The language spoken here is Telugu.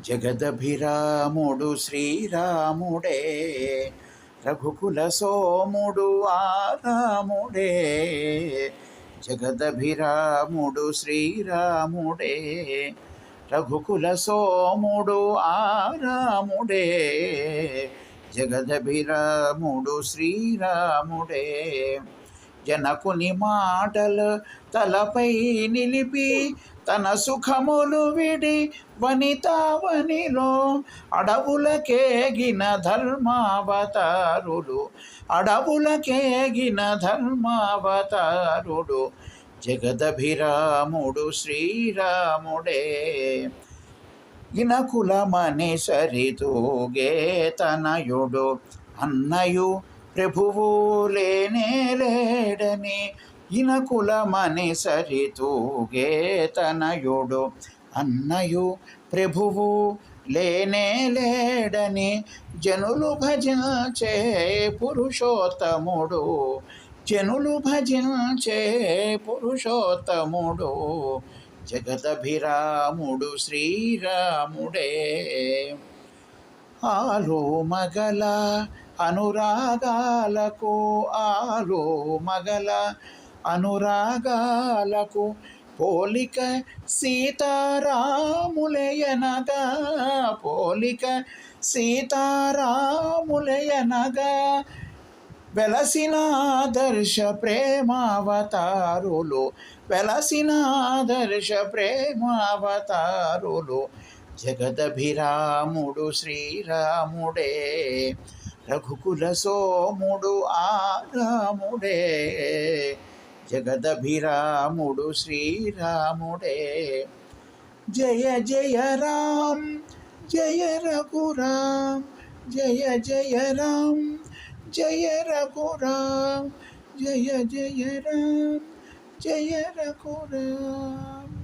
జగదభిరాముడు శ్రీరాముడే, రఘుకుల సోముడు ఆరాముడే. జగదభిరాముడు శ్రీరాముడే, రఘుకుల సోముడు ఆరాముడే. జగదభిరాముడు శ్రీరాముడే. జనకుని మాటలు తలపై నిలిపి తన సుఖములు విడి వనితావనిలో అడవులకేగిన ధర్మావతారుడు, అడవులకేగిన ధర్మావతారుడు. జగదభిరాముడు శ్రీరాముడే. ఇనకులమని సరితూగే తనయుడు, అన్నయు ప్రభువు లేనే లేడని. ఇనకులమని సరితూగే తనయుడు, అన్నయు ప్రభువు లేనే లేడని. జనులు భజించే పురుషోత్తముడు, జనులు భజించే పురుషోత్తముడు. జగదభిరాముడు శ్రీరాముడే. ఆలో మగల అనురాగాలకు, ఆలో మగల అనురాగాలకు పోలిక సీతారాములయనగా, పోలిక సీతారాములయనగా. వెలసిన ఆదర్శ ప్రేమావతారులు, వెలసిన ఆదర్శ ప్రేమావతారులు. జగదభిరాముడు శ్రీరాముడే, రఘుకుల సోముడు ఆరాముడే. జగదభిరాముడు శ్రీరాముడే. జయ జయ రామ్ జయ రఘురామ్, జయ జయ రామ్ జయ రఘురామ్, జయ జయ రామ్ జయ రఘురామ్.